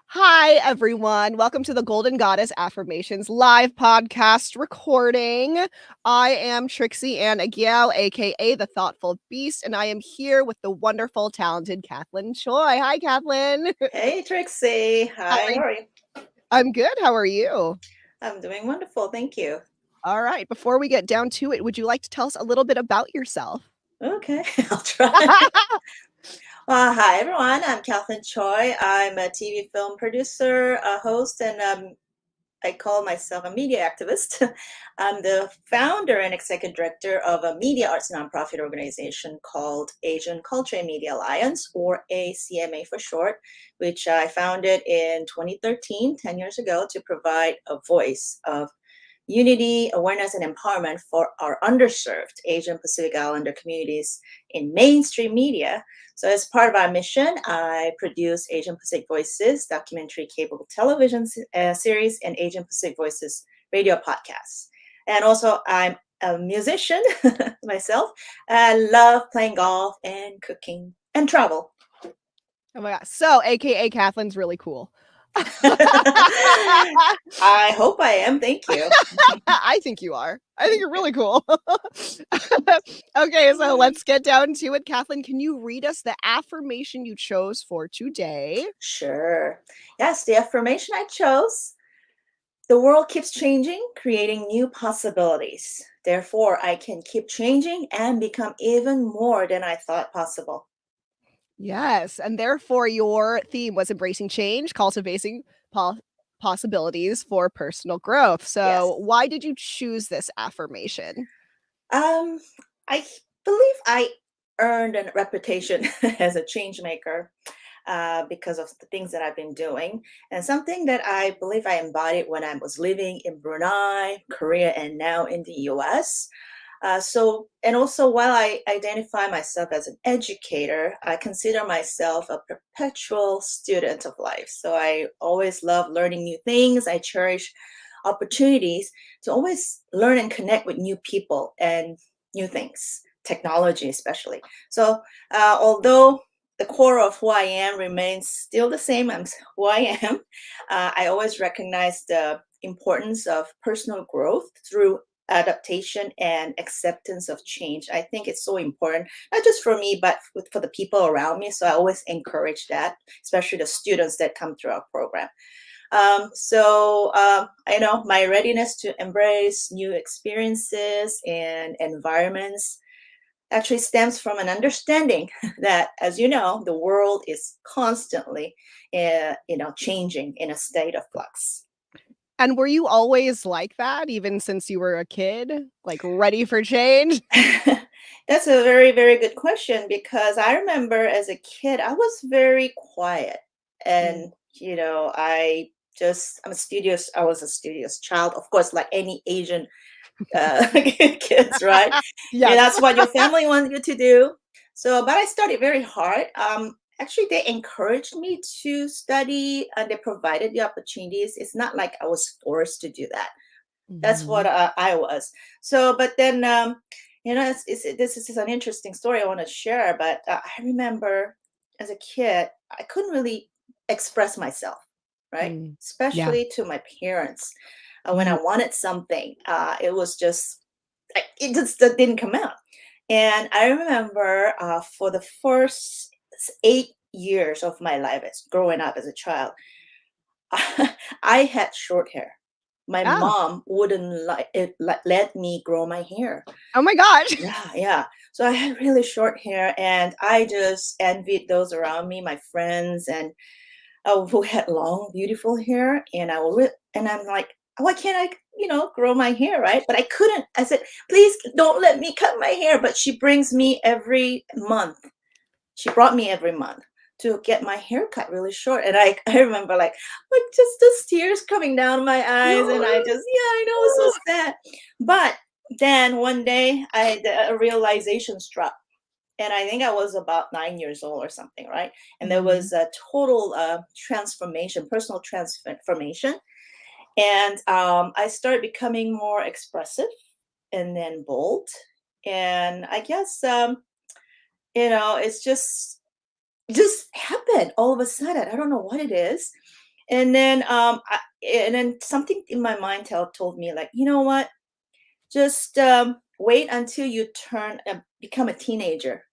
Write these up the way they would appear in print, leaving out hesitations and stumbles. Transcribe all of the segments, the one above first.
Hi, everyone. Welcome to the Golden Goddess Affirmations live podcast recording. I am Trixie Ann Aguial, aka the Thoughtful Beast, and I am here with the wonderful, talented Cathlyn Choi. Hi, Cathlyn. Hey Trixie, hi, Hi. how are you? I'm good. How are you? I'm doing wonderful, thank you. All right. Before we get down to it, would you like to tell us a little bit about yourself? Okay, I'll try. Hi everyone, I'm Cathlyn Choi. I'm a TV film producer, a host, and I call myself a media activist. I'm the founder and executive director of a media arts nonprofit organization called Asian Culture and Media Alliance, or ACMA for short, which I founded in 2013, 10 years ago, to provide a voice of unity, awareness, and empowerment for our underserved Asian Pacific Islander communities in mainstream media. So, as part of our mission, I produce Asian Pacific Voices documentary cable television series and Asian Pacific Voices radio podcasts. And also, I'm a musician myself. I love playing golf and cooking and travel. Oh my gosh. So, aka Cathlyn's really cool. I hope I am. Thank you. I think you are. I think Thank you're you. really cool. Okay, so let's get down to it. Cathlyn, can you read us the affirmation you chose for today? Sure. Yes, the affirmation I chose: the world keeps changing, creating new possibilities. Therefore, I can keep changing and become even more than I thought possible. Yes, and therefore your theme was embracing change, cultivating po- possibilities for personal growth. So, Yes. why did you choose this affirmation? Um, I believe I earned a reputation as a change maker because of the things that I've been doing, and something that I believe I embodied when I was living in Brunei, Korea, and now in the US. And also, while I identify myself as an educator, I consider myself a perpetual student of life. So I always love learning new things. I cherish opportunities to always learn and connect with new people and new things, technology especially. So, although the core of who I am remains still the same, I'm who I am, I always recognize the importance of personal growth through adaptation and acceptance of change. I think it's so important, not just for me, but for the people around me. So I always encourage that, especially the students that come through our program. I know my readiness to embrace new experiences and environments actually stems from an understanding that, as you know, the world is constantly, changing in a state of flux. And were you always like that even since you were a kid? Like ready for change? That's a very, very good question, because I remember as a kid, I was very quiet. Mm. And, I was a studious child, of course, like any Asian kids, right? And Yes. that's what your family wants you to do. So, but I studied very hard. Actually, they encouraged me to study and they provided the opportunities. It's not like I was forced to do that. That's what Mhm. I was. So, but then, this is an interesting story I want to share. But I remember as a kid, I couldn't really express myself, right? Mm. Yeah. Especially to my parents. When I Mm. wanted something, it was just, it just didn't come out. And I remember for the first 8 years of my life as growing up as a child, I had short hair. My Oh. mom wouldn't let me grow my hair. Oh my gosh. Yeah, yeah. So I had really short hair, and I just envied those around me, my friends, and who had long, beautiful hair. And I'm like, why can't I, grow my hair, right? But I couldn't. I said, please don't let me cut my hair. But she brings me every month. She brought me every month to get my hair cut really short. And I remember like just the tears coming down my eyes. And I just, yeah, I know, it's so sad. But then one day a realization struck. And I think I was about 9 years old or something, right? And there Mhm. was a total transformation, personal transformation. And I started becoming more expressive and then bold. And I guess, it's just happened all of a sudden. I don't know what it is. And then something in my mind told me, like, you know what, just wait until you become a teenager,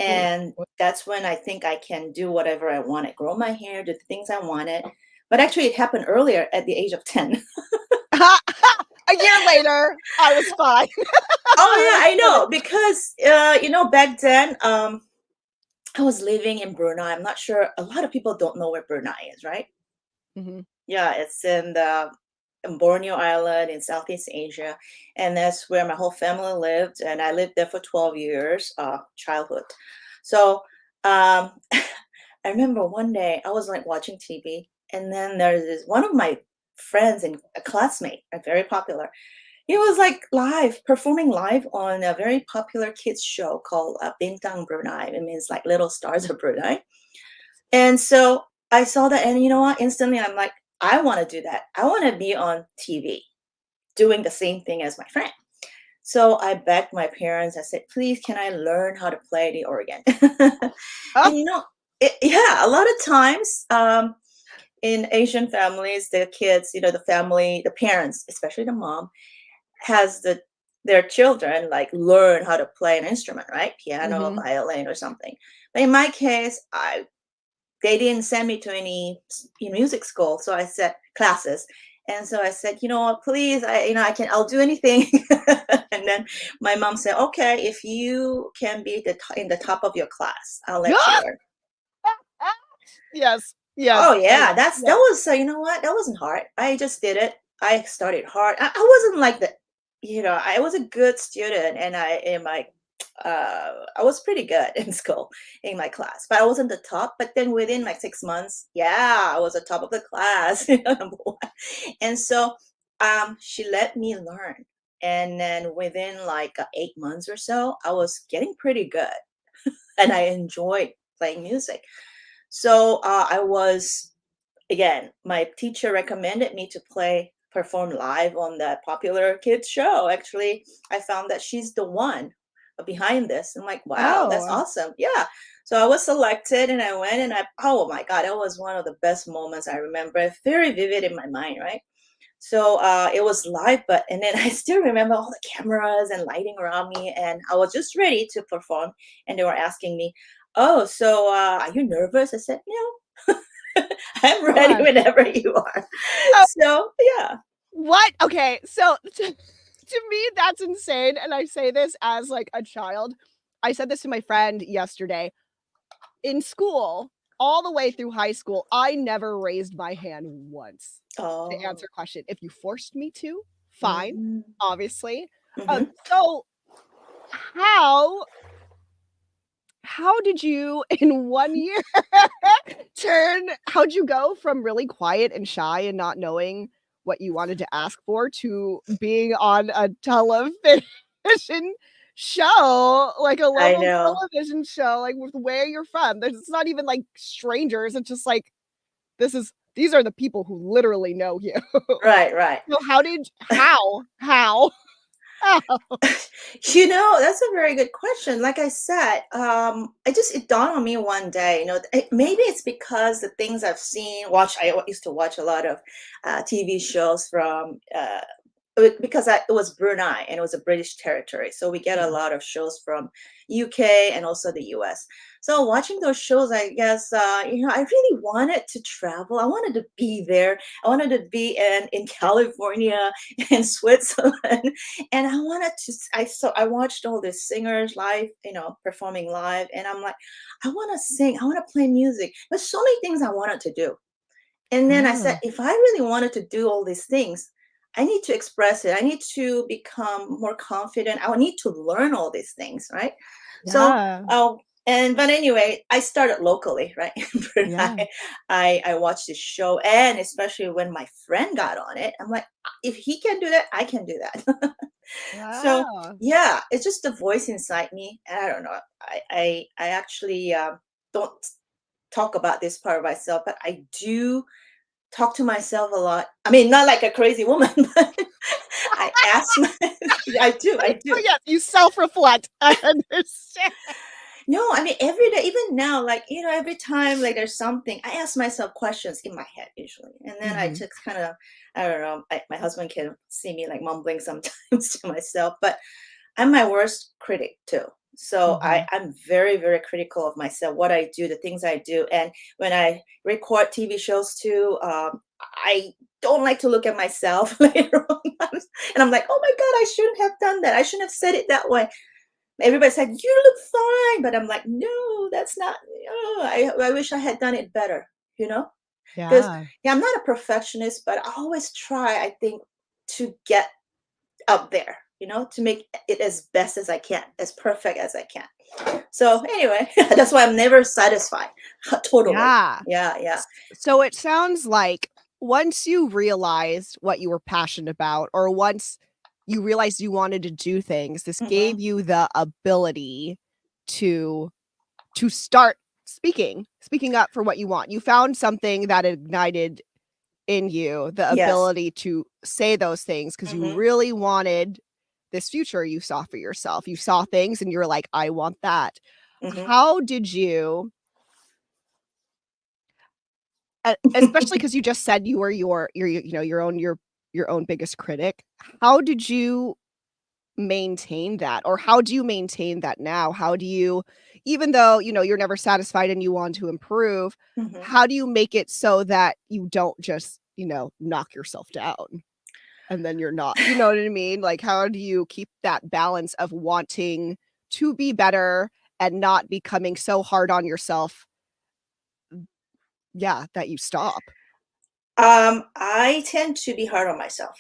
Ooh. and that's when I think I can do whatever I wanted, grow my hair, do the things I wanted. But actually, it happened earlier at the age of 10. A year later, I was fine. Oh Let's yeah, I get it. know, because back then, I was living in Brunei. I'm not sure, a lot of people don't know where Brunei is, right? Mhm. Yeah, it's in Borneo Island in Southeast Asia, and that's where my whole family lived, and I lived there for 12 years, childhood. So, um, I remember one day I was like watching TV, and then there's this one of my friends and a classmate, a very popular. He was like performing live on a very popular kids show called Bintang Brunei. It means like Little Stars of Brunei. And so I saw that, and you know what? Instantly, I'm like, I want to do that. I want to be on TV doing the same thing as my friend. So I begged my parents. I said, please, can I learn how to play the organ? Oh, And yeah, a lot of times, in Asian families, the kids, the family, the parents, especially the mom, has their children like learn how to play an instrument, right? Piano, mhm. violin, or something. But in my case, they didn't send me to any music school, so I said classes. And so I said, you know what, please, I'll do anything. And then my mom said, okay, if you can be in the top of your class, I'll let you learn. Yes, yes, Oh yeah, that yeah. was, you know what, that wasn't hard. I just did it. I started hard. I wasn't like I was a good student, and I was pretty good in school, in my class, but I wasn't the top. But then within like 6 months, yeah, I was the top of the class, number one. And so she let me learn. And then within like 8 months or so, I was getting pretty good, and I enjoyed playing music. So I was, again, my teacher recommended me to perform live on that popular kids show. Actually, I found that she's the one behind this. I'm like, wow, that's Oh, awesome. Yeah. So I was selected, and I went, and oh my God, that was one of the best moments I remember. Very vivid in my mind, right? So it was live, and then I still remember all the cameras and lighting around me, and I was just ready to perform, and they were asking me, "Oh, so are you nervous?" I said, "No, I'm ready God. whenever you are." Oh, So yeah. what? Okay, so to me, that's insane, and I say this as, like, a child. I said this to my friend yesterday. In school, all the way through high school, I never raised my hand once to answer Oh. a question. If you forced me to, fine, Mm-hmm. obviously. Mm-hmm. So how how did you in 1 year how'd you go from really quiet and shy and not knowing what you wanted to ask for to being on a television show, like a I local know. television show, like, with where you're from? There's It's not even, like, strangers, it's just, like, these are the people who literally know you. Right, right. So how? How? That's a very good question. Like I said, it dawned on me one day. Maybe it's because the things I've seen, I used to watch a lot of TV shows from because it was Brunei, and it was a British territory, so we get a Mhm. lot of shows from UK and also the US. So watching those shows, I guess, I really wanted to travel. I wanted to be there. I wanted to be in California and Switzerland, and I wanted to. I watched all these singers live, performing live, and I'm like, I want to sing. I want to play music. There's so many things I wanted to do. And then I said, Oh, if I really wanted to do all these things, I need to express it. I need to become more confident. I need to learn all these things, right? So, yeah, but anyway, I started locally, right? In Brunei. yeah, I watched this show, and especially when my friend got on it, I'm like, if he can do that, I can do that. So wow. yeah, it's just the voice inside me. And I don't know. I actually don't talk about this part of myself, but I do talk to myself a lot. I mean, not like a crazy woman, but I ask my I do, I So, do. yes, you self-reflect, I understand. No, I mean, every day, even now, like, every time, like, there's something, I ask myself questions in my head usually. And then I Mhm. just kind of, I don't know, my husband can see me like mumbling sometimes to myself, but I'm my worst critic too. So Mhm. I'm very, very critical of myself, what I do, the things I do. And when I record TV shows too, I don't like to look at myself later on. And I'm like, oh my God, I shouldn't have done that. I shouldn't have said it that way. Everybody said, you look fine. But I'm like, no, that's not, I wish I had done it better, you know? Because, Yeah. yeah, I'm not a perfectionist, but I always try, I think, to get up there, to make it as best as I can, as perfect as I can. So anyway, that's why I'm never satisfied. Totally. Yeah. Yeah, yeah. So it sounds like once you realized what you were passionate about, or once you realized you wanted to do things, this Hmm. gave you the ability to start speaking up for what you want. You found something that ignited in you the Yes. ability to say those things because you Hmm. really wanted this future you saw for yourself. You saw things and you were like, "I want that." Hmm. How did you especially because you just said you were your own biggest critic. How did you maintain that? Or how do you maintain that now? How do you even though, you're never satisfied and you want to improve, Hmm. how do you make it so that you don't just, knock yourself down and then you're not you know what I mean? Like, how do you keep that balance of wanting to be better and not becoming so hard on yourself, yeah, that you stop? I tend to be hard on myself.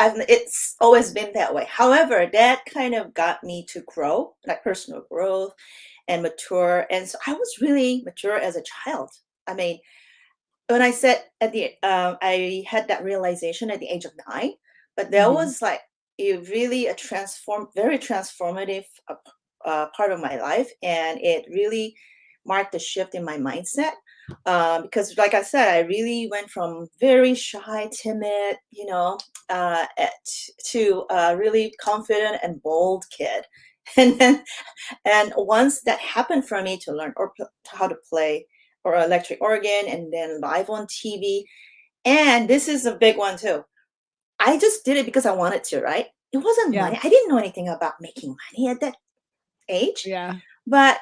It's always been that way. However, that kind of got me to grow, like personal growth and mature. And so I was really mature as a child. I mean, when I said I had that realization at the age of 9, but that Mhm. was like a really very transformative part of my life, and it really marked a shift in my mindset. Because, like I said, I really went from very shy, timid, to a really confident and bold kid, and then and once that happened for me to learn how to play or electric organ and then live on TV. And this is a big one too. I just did it because I wanted to, right? It wasn't Yeah. money. I didn't know anything about making money at that age. Yeah. But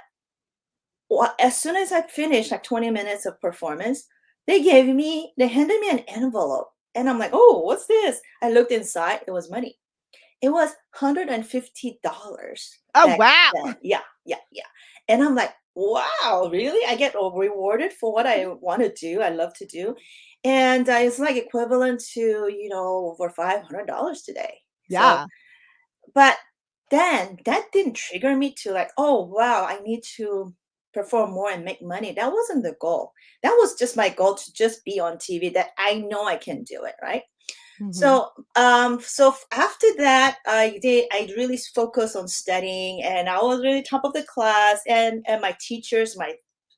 as soon as I finished like 20 minutes of performance, they handed me an envelope. And I'm like, oh, what's this? I looked inside, it was money. It was $150 Oh, back wow. then. Yeah, yeah, yeah. And I'm like, wow, really? I get rewarded for what I want to do, I love to do. And it's like equivalent to, over $500 today. So, Yeah. but then that didn't trigger me to like, oh, wow, I need to perform more and make money. That wasn't the goal. That was just my goal to just be on TV, that I know I can do it, right? Mhm. So after that, I really focused on studying, and I was really top of the class, and my teachers,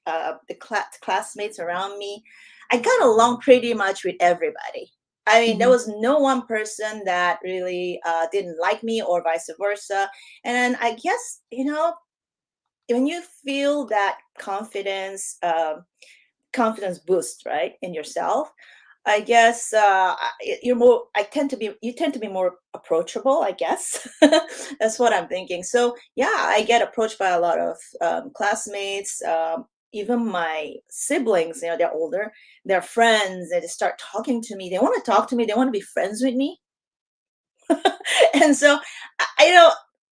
the classmates around me, I got along pretty much with everybody. I mean, there Mhm. was no one person that really didn't like me, or vice versa. And I guess, when you feel that confidence boost, right, in yourself, I guess you're more. You tend to be more approachable, I guess. That's what I'm thinking. So yeah, I get approached by a lot of classmates, even my siblings. They're older, they're friends. They just start talking to me. They want to talk to me. They want to be friends with me. And so,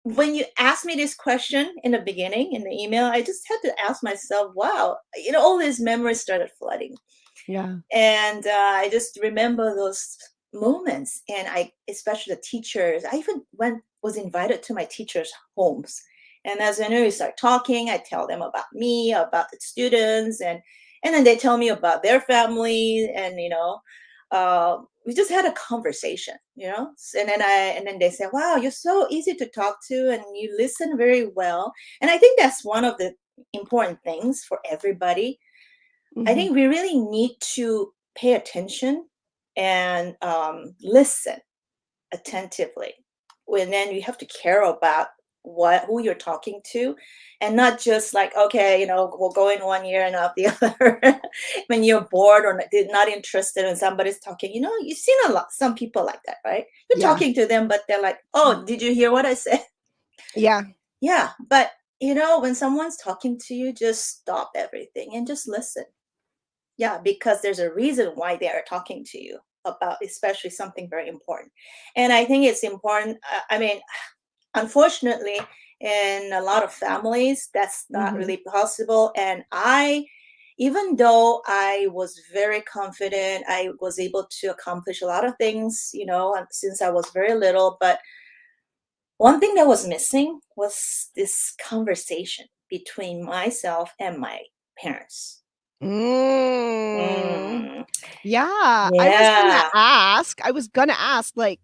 when you asked me this question in the beginning in the email, I just had to ask myself, wow, all these memories started flooding. Yeah. And I just remember those moments, and especially the teachers. I even was invited to my teachers' homes, and as I know, we start talking. I tell them about me, about the students, and then they tell me about their family, and we just had a conversation, and then they say, "Wow, you're so easy to talk to, and you listen very well." And I think that's one of the important things for everybody. I Mhm. think we really need to pay attention and listen attentively. When then you have to care about. who you're talking to, and not just like, okay, we'll go in one ear and out the other when you're bored or not interested when somebody's talking. You've seen some people like that, right? You're Yeah. talking to them, but they're like, oh, did you hear what I said? Yeah. Yeah, but when someone's talking to you, just stop everything and just listen. Yeah, because there's a reason why they are talking to you about especially something very important. And I think it's important. I mean, unfortunately, in a lot of families, that's not Mhm. really possible. And even though I was very confident, I was able to accomplish a lot of things, since I was very little. But one thing that was missing was this conversation between myself and my parents. Mm. Mm, Yeah, yeah. I was gonna ask, like,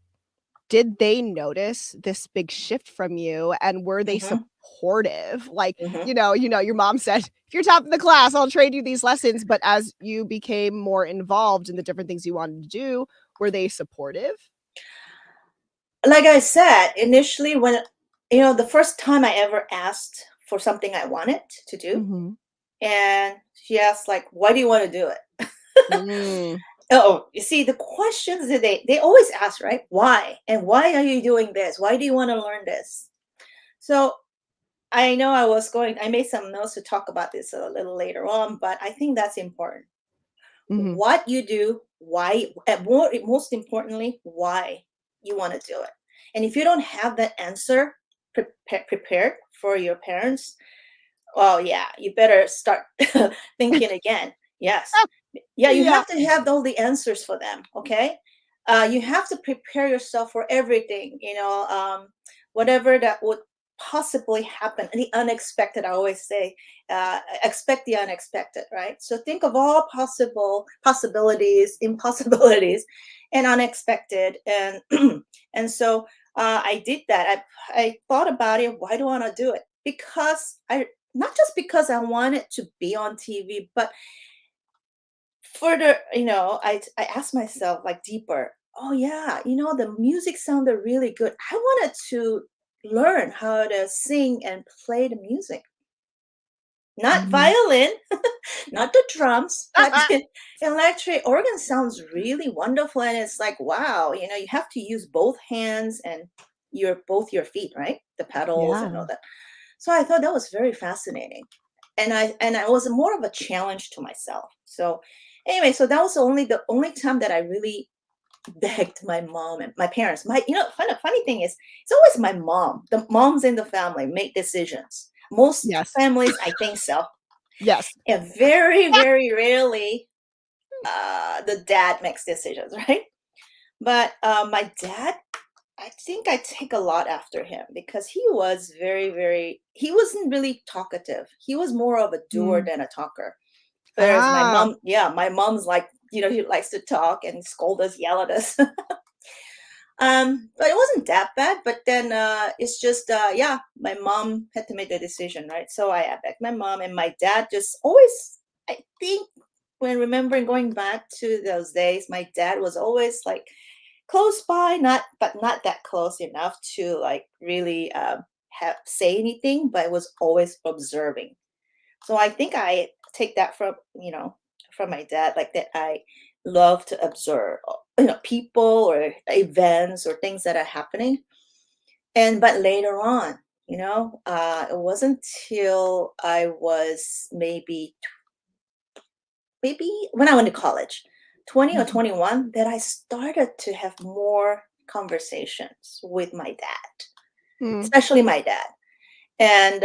did they notice this big shift from you, and were they Hmm. supportive? Like, Hmm. your mom said, "If you're top of the class, I'll trade you these lessons," but as you became more involved in the different things you wanted to do, were they supportive? Like I said, initially, when, the first time I ever asked for something I wanted to do, Mhm. and she asked, like, why do you want to do it? Mm. Oh, you see, the questions that they always ask, right? Why? And why are you doing this? Why do you want to learn this? So I know I made some notes to talk about this a little later on, but I think that's important. Mhm. What you do, why, and most importantly, why you want to do it. And if you don't have that answer prepared for your parents, well, yeah, you better start thinking again. Yes. Yeah, you Yeah. have to have all the answers for them. Okay. You have to prepare yourself for everything, whatever that would possibly happen. The unexpected, I always say, expect the unexpected, right? So think of all possible possibilities, impossibilities, and unexpected. And and so I did that. I thought about it. Why do I want to do it? Because not just because I wanted to be on TV, but further, I asked myself like deeper. Oh yeah, the music sounded really good. I wanted to learn how to sing and play the music, not Mhm. violin, not the drums, but the electric organ sounds really wonderful. And it's like, wow, you have to use both hands and your feet, right? The pedals and all Yeah. that. So I thought that was very fascinating. And I was more of a challenge to myself. So anyway, so that was the only time that I really begged my mom and my parents. Funny thing is, it's always my mom. The moms in the family make decisions. Most Yes. families, I think so. Yes. And very, very rarely the dad makes decisions, right? But my dad, I think I take a lot after him because he was very, very, he wasn't really talkative. He was more of a doer Mm. than a talker. Whereas my Ah. mom, yeah, my mom's like, he likes to talk and scold us, yell at us. But it wasn't that bad. But then it's just, yeah, my mom had to make the decision, right? So I begged my mom, and my dad just always, I think, when remembering going back to those days, my dad was always like close by, not that close enough to like really have say anything, but was always observing. So I think I take that from my dad, like that I love to observe, people or events or things that are happening. And but later on, it wasn't till I was maybe when I went to college, 20 or Mhm. 21, that I started to have more conversations with my dad, Mm. especially my dad. And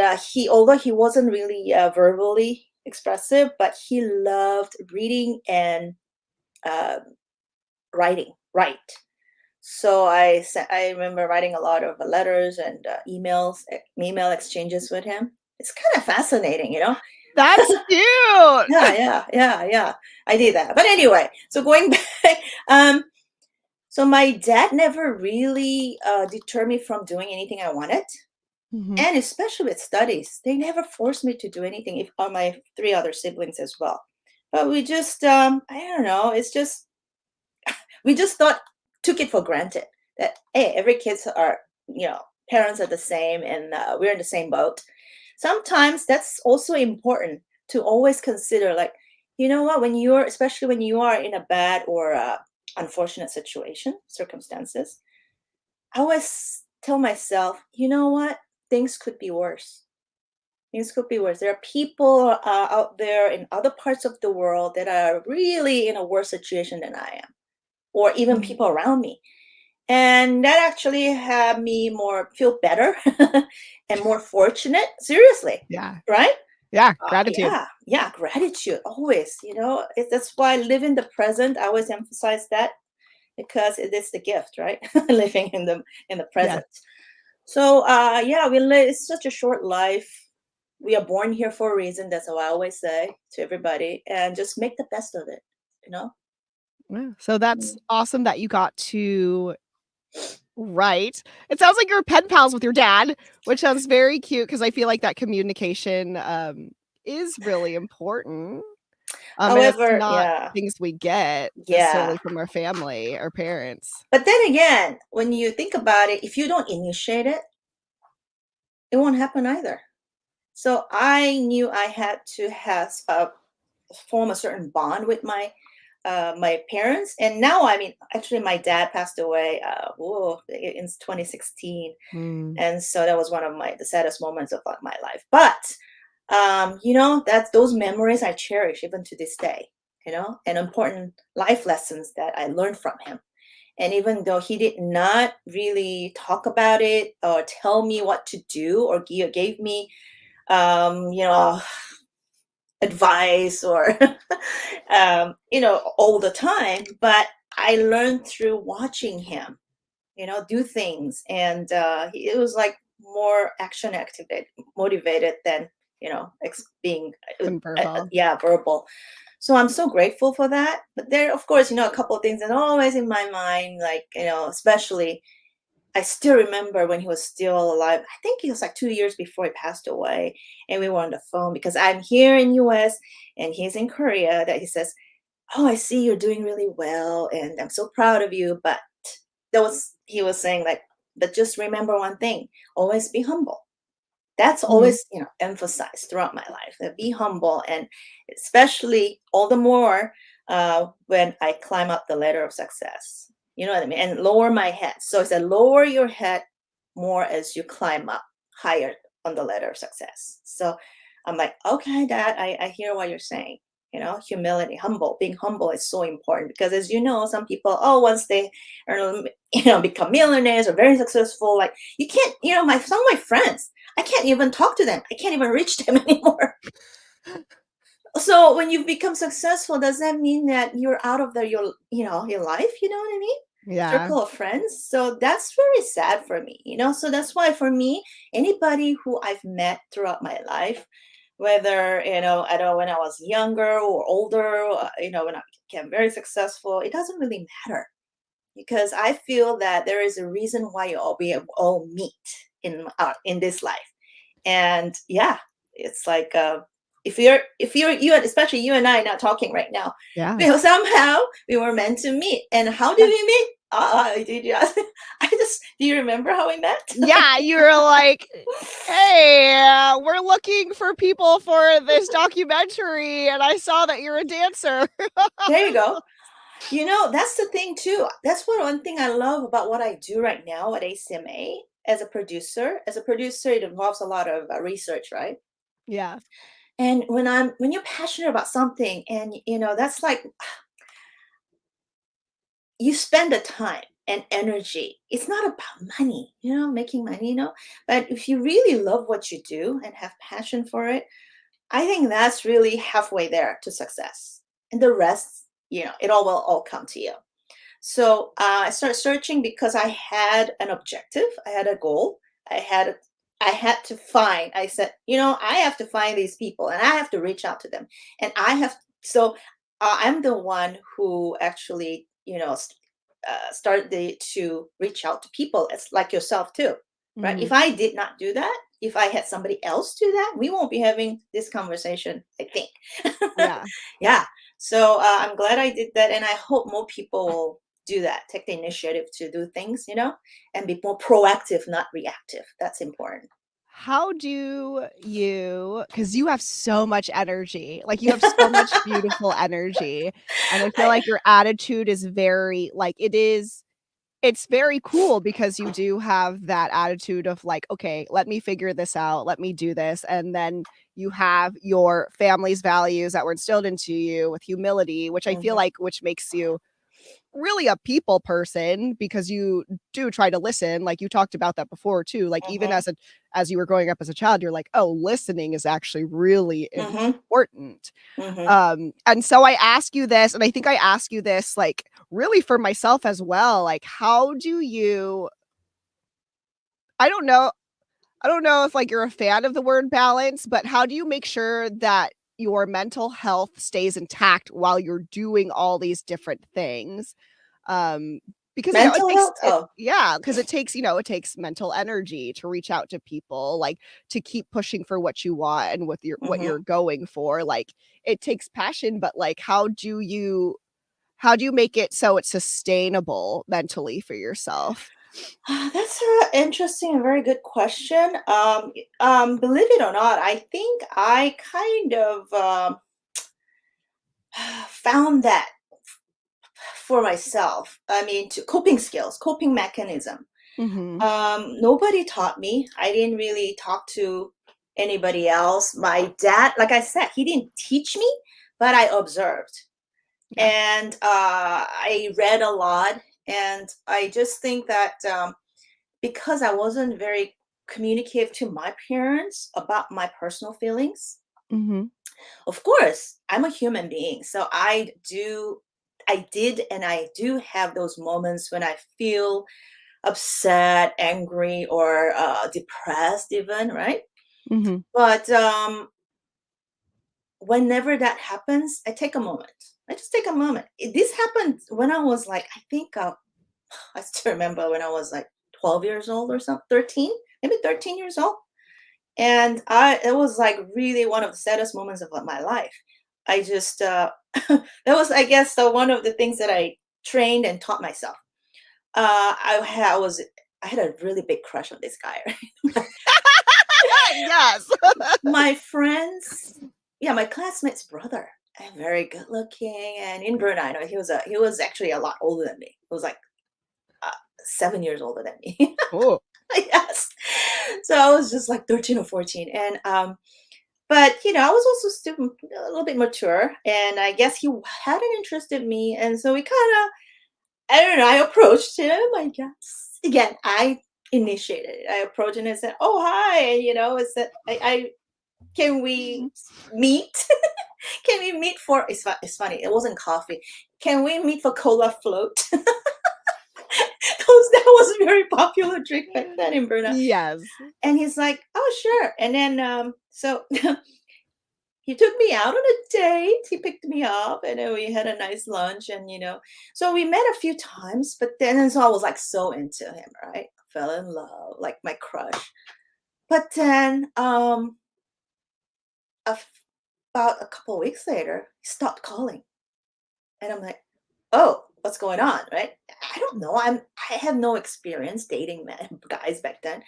although he wasn't really verbally expressive, but he loved reading and uh, write. So I remember writing a lot of letters and email exchanges with him. It's kind of fascinating, That's cute. Yeah, yeah, yeah, yeah. I did that. But anyway, so going back, um, so my dad never really deterred me from doing anything I wanted, Mhm. and especially with studies, they never forced me to do anything. If on my three other siblings as well, but we just, I don't know. It's just we just took it for granted that hey, every kids are parents are the same, and we're in the same boat. Sometimes that's also important to always consider, like, you know what, especially when you are in a bad or unfortunate circumstances, I always tell myself, you know what, things could be worse. Things could be worse. There are people out there in other parts of the world that are really in a worse situation than I am, or even Mhm. people around me. And that actually had me more feel better and more fortunate. Seriously, Yeah. right? Yeah. Gratitude. Yeah, gratitude always. That's why live in the present. I always emphasize that because it is the gift, right? Living in the Yes. present. So yeah, it's such a short life. We are born here for a reason. That's how I always say to everybody, and just make the best of it. You know. Yeah. So that's Mm. awesome that you got to write. It sounds like you're pen pals with your dad, which sounds very cute because I feel like that communication is really important. And it's However, not yeah, things we get yeah. necessarily from our family or parents. But then again, when you think about it, if you don't initiate it, it won't happen either. So I knew I had to have form a certain bond with my parents. And now, I mean, actually, my dad passed away in 2016, Mm. and so that was one of the saddest moments of my life. But that's those memories I cherish even to this day. And important life lessons that I learned from him. And even though he did not really talk about it or tell me what to do or gave me, you know, advice or, all the time, but I learned through watching him, do things. And it was like more action activated, motivated than, being, And verbal. yeah, verbal. So I'm so grateful for that. But there, of course, a couple of things that are always in my mind, like, especially I still remember when he was still alive. I think it was like 2 years before he passed away. And we were on the phone because I'm here in US and he's in Korea, that he says, "Oh, I see you're doing really well. And I'm so proud of you." But he was saying, like, but just remember one thing, always be humble. That's Mhm. always, emphasized throughout my life, that be humble. And especially all the more when I climb up the ladder of success, you know what I mean, and lower my head. So it's a lower your head more as you climb up higher on the ladder of success. So I'm like, okay, Dad, I hear what you're saying. Humility, being humble is so important because, as you know, some people, once they earn, become millionaires or very successful, like, you can't, some of my friends, I can't even talk to them. I can't even reach them anymore. So when you become successful, does that mean that you're out of your life? You know what I mean? Yeah. Circle of friends. So that's very sad for me. So that's why for me, anybody who I've met throughout my life, whether I don't know, when I was younger or older, when I became very successful, it doesn't really matter because I feel that there is a reason why we all meet in this life. And yeah, it's like if you're you and especially you and I not talking right now, Yeah. somehow we were meant to meet. And how did Yeah. we meet? Did you ask? Do you remember how we met? Yeah, you were like, "Hey, we're looking for people for this documentary, and I saw that you're a dancer." There you go. That's the thing too. That's one thing I love about what I do right now at ACMA as a producer. As a producer, it involves a lot of research, right? Yeah. And when you're passionate about something, and that's like you spend the time and energy. It's not about money, making money, but if you really love what you do and have passion for it, I think that's really halfway there to success. And the rest, it all will all come to you. So I started searching because I had an objective, I had a goal, I had to find. I said, I have to find these people, and I have to reach out to them, and I have. So I'm the one who actually, started to reach out to people, as like yourself too, right? If Mhm. I did not do that, if I had somebody else do that, we won't be having this conversation, I think. Yeah. Yeah. So I'm glad I did that, and I hope more people will do that, take the initiative to do things, and be more proactive, not reactive. That's important. How do you, because you have so much energy, like, you have so much beautiful energy, and I feel I, like your attitude is very like, it's very cool because you do have that attitude of like, "Okay, let me figure this out, let me do this," and then you have your family's values that were instilled into you with humility, which I feel Mhm, like which makes you really a people person because you do try to listen, like, you talked about that before too, like, even mhm, as you were growing up as a child, you're like, "Oh, listening is actually really mhm, important." mhm. And so I ask you this, and I think I ask you this, like, really for myself as well, like, how do you I don't know I don't know if, like, you're a fan of the word balance, but how do you make sure that your mental health stays intact while you're doing all these different things? Um, because, it Mental takes health. it Oh. yeah, because it takes, it takes mental energy to reach out to people, like, to keep pushing for what you want and what Mhm. you're going for, like, it takes passion, but, like, how do you make it so it's sustainable mentally for yourself? That's an interesting and very good question. Believe it or not, I think I kind of found that for myself. I mean, to coping skills, coping mechanism. Mhm. Nobody taught me. I didn't really talk to anybody else. My dad, like I said, he didn't teach me, but I observed. Yeah. And I read a lot. And I just think that because I wasn't very communicative to my parents about my personal feelings, Mhm. of course, I'm a human being. So and I do have those moments when I feel upset, angry, or depressed, even, right? Mhm. But whenever that happens, I take a moment. I just take a moment. This happened when I was like, I think, I still remember when I was like 12 years old or something, 13, maybe 13 years old. And it was like really one of the saddest moments of my life. I just, that was, I guess, one of the things that I trained and taught myself. I had a really big crush on this guy. Right? Yes. My friends, yeah, my classmate's brother, and very good looking, and in Brunei, he was actually a lot older than me. He was like uh, 7 years older than me. Oh. Yes. So I was just like 13 or 14, and but I was also still a little bit mature, and I guess he had an interest in me, and so we kind of, I don't know, I approached him. I guess again, I initiated it. I approached him and said, "Oh, hi," and I said, I can we meet? Can we meet for? It's funny. It wasn't coffee. Can we meet for cola float? Because that was a very popular drink back then in Brunei. Yes. And he's like, "Oh, sure." And then so he took me out on a date. He picked me up, and then we had a nice lunch. And so we met a few times. But then, and so I was like so into him, right? Fell in love, like my crush. But then, a f- about a couple weeks later, he stopped calling, and I'm like, "Oh, what's going on?" Right? I don't know. I have no experience dating men guys back then.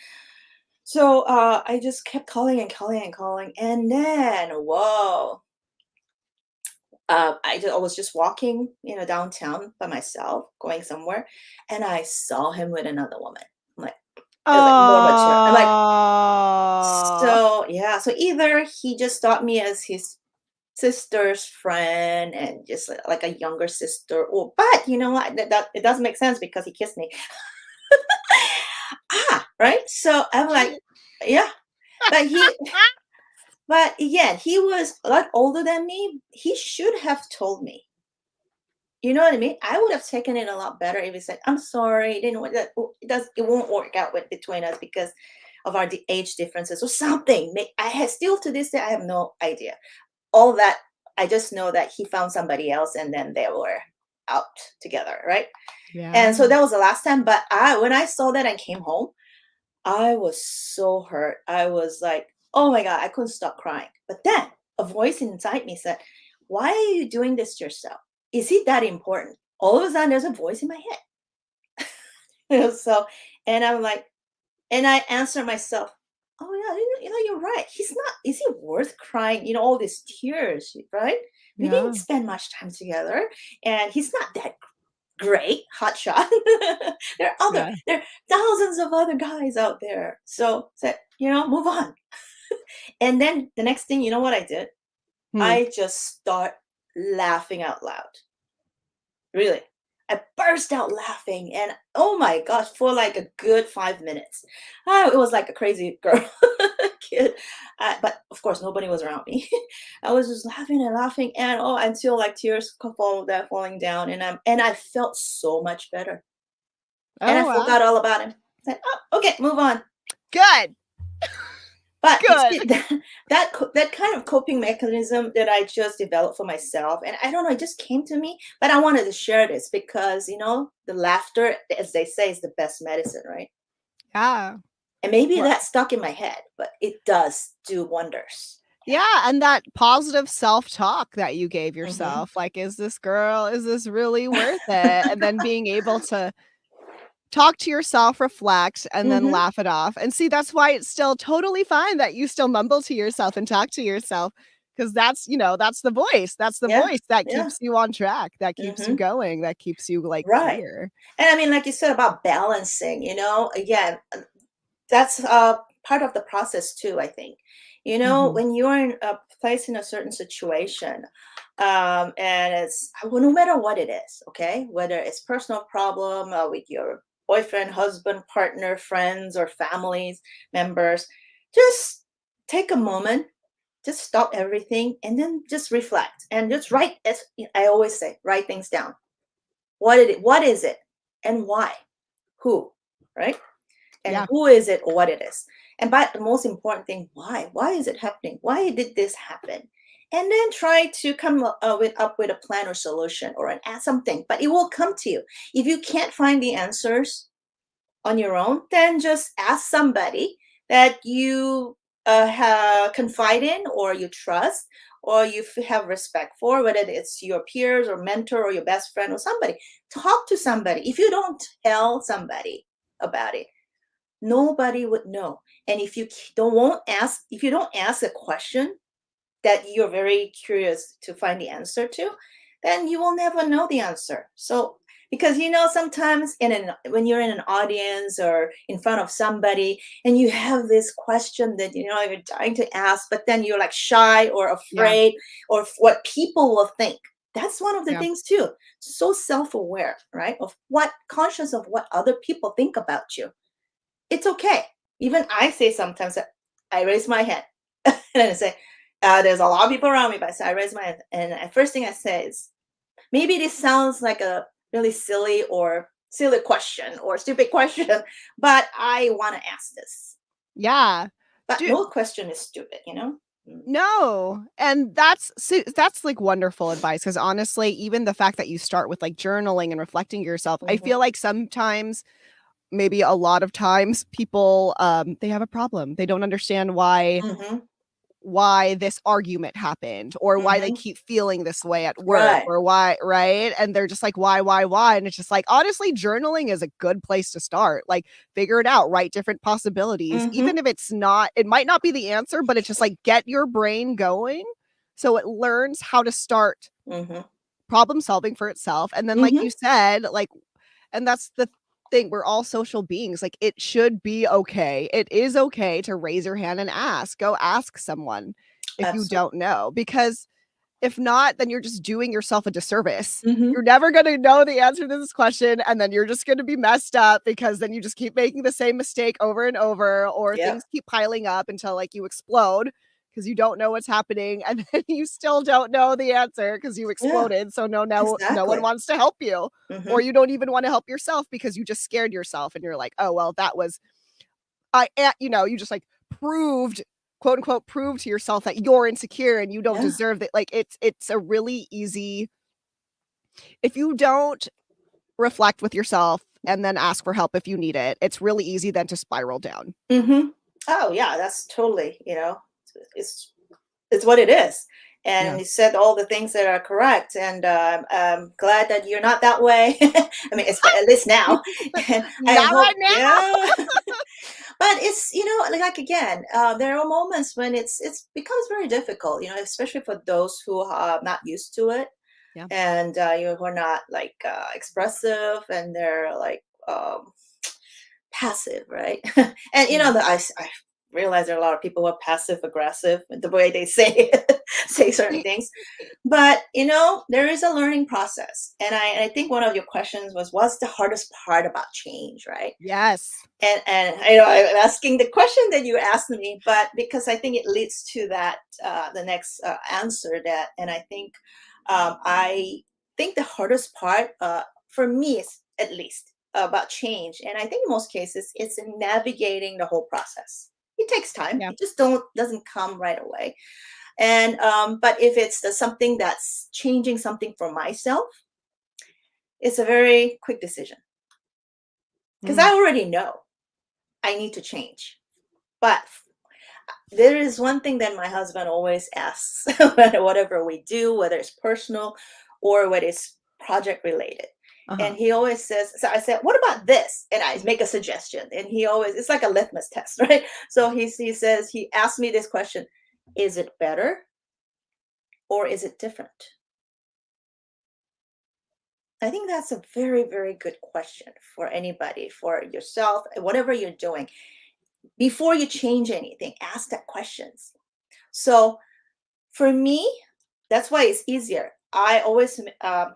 So I just kept calling and calling and calling, and then whoa, I was just walking, downtown by myself, going somewhere, and I saw him with another woman. I'm like, it was like more mature. I'm like, Oh. so yeah, so either he just thought me as his sister's friend and just like a younger sister, or but you know what? That it doesn't make sense because he kissed me. Right. So I'm like, yeah, but again, he was a lot older than me. He should have told me. You know what I mean? I would have taken it a lot better if he said, "I'm sorry, it didn't work. It won't work out between us because of our age differences or something." Still to this day, I have no idea. All that I just know that he found somebody else, and then they were out together, right? Yeah. And so that was the last time. But when I saw that and came home, I was so hurt. I was like, "Oh my god," I couldn't stop crying. But then a voice inside me said, "Why are you doing this to yourself? Is it that important? all of a sudden there's a voice in my head. So, and I'm like, and I answer myself, oh yeah, you're right. He's not, is he worth crying, all these tears, right? We didn't Yeah. spend much time together, and he's not that great hotshot. Yeah. There are thousands of other guys out there. So, move on. And then the next thing, you know what I did? Hmm. I just start laughing out loud. Really. I burst out laughing, and oh my gosh, for like a good 5 minutes. It was like a crazy girl kid. But of course, nobody was around me. I was just laughing and laughing, and until like tears falling down, and I felt so much better. And I Oh, wow. forgot all about him. Said, oh, okay, move on. Good. But you Good. see, that kind of coping mechanism that I just developed for myself, and I don't know, it just came to me. But I wanted to share this because the laughter, as they say, is the best medicine, right? Yeah. And maybe Well, that's stuck in my head, but it does do wonders. yeah, and that positive self-talk that you gave Hmm. yourself, like, is this really worth it? And then being able to talk to yourself, reflect, and then Hmm. laugh it off. And see, that's why it's still totally fine that you still mumble to yourself and talk to yourself, because that's the voice. That's the Yeah, voice that yeah. keeps you on track, that keeps you Hmm. going, that keeps you, like, Right. clear. And I mean, like you said about balancing, again, that's part of the process too, I think. Mhm. When you're in a place in a certain situation, and it's, well, no matter what it is, okay, whether it's personal problem with your boyfriend, husband, partner, friends, or families members, just take a moment, just stop everything, and then just reflect and just write. As I always say, write things down. What is it, and why? Who? Right? And Yeah, who is it, or what it is? And but the most important thing, why is it happening? Why did this happen? And then try to come up with a plan or solution, or something, but it will come to you. If you can't find the answers on your own, then just ask somebody that you confide in, or you trust, or you have respect for, whether it's your peers or mentor or your best friend or somebody. Talk to somebody. If you don't tell somebody about it, nobody would know. And if you if you don't ask a question that you're very curious to find the answer to, then you will never know the answer. So, because sometimes when you're in an audience or in front of somebody, and you have this question that you're dying to ask, but then you're like shy or yeah, afraid, or what people will think. That's one of the yeah. things too. So self-aware, right? Of what conscious of what other people think about you. It's okay. Even I say sometimes that I raise my hand and I say, there's a lot of people around me, but I raise my hand. And the first thing I say is, maybe this sounds like a really silly question or stupid question, but I want to ask this. Yeah. But Do no question is stupid. Mm. No, and that's, like, wonderful advice. Because honestly, even the fact that you start with, like, journaling and reflecting yourself, I Mhm. feel like sometimes, maybe a lot of times, people, they have a problem. They don't understand Mhm. why this argument happened, or why they Mhm. keep feeling this way at work, Right. or why, right? And they're just like, why?" And it's just like, honestly, journaling is a good place to start. Like, figure it out, write different possibilities, Mhm. even if it might not be the answer, but it's just like, get your brain going so it learns how to start Mhm. problem solving for itself. And then, like Mhm. you said, like, and that's the thing, we're all social beings. Like, it should be okay. It is okay to raise your hand and ask. Go ask someone if you Absolutely. don't know, because if not, then you're just doing yourself a disservice. Mhm. You're never gonna know the answer to this question, and then you're just gonna be messed up, because then you just keep making the same mistake over and over, or Yep. things keep piling up until, like, you explode because you don't know what's happening, and then you still don't know the answer because you Yeah. exploded, so no one Exactly. wants to help you, or Mhm. you don't even wanna help yourself because you just scared yourself, and you're like, "Oh, well, that was you just, like, proved, quote unquote, "proved" to yourself that you're insecure and you don't Yeah. deserve that. Like, it's a really easy, if you don't reflect with yourself and then ask for help if you need it, it's really easy then to spiral down. Mhm. Oh, yeah, that's totally, it's it's what it is. and you said all the things that are correct, and I'm glad that you're not that way. I mean, at least now. And I Not hope, right now. yeah. But it's, like again, there are moments when it's becomes very difficult, especially for those who are not used to it, Yeah. and who are not like expressive, and they're like passive, right? And I realize there are a lot of people who are passive aggressive in the way they say say certain things, but there is a learning process, and I think one of your questions was, what's the hardest part about change, right? Yes. And I'm asking the question that you asked me, but because I think it leads to that the next answer, that, and I think the hardest part for me is, at least, about change, and I think in most cases it's in navigating the whole process. It takes time. Yeah. It just doesn't come right away. And but if it's something that's changing something for myself, it's a very quick decision, because I already know I need to change. But there is one thing that my husband always asks, whatever we do, whether it's personal or whether it's project related. And he always says, so I said, what about this? And I make a suggestion. And he always, it's like a litmus test, right? So he says, he asked me this question: is it better or is it different? I think that's a very, very good question for anybody, for yourself, whatever you're doing. Before you change anything, ask that questions. So for me, that's why it's easier. I always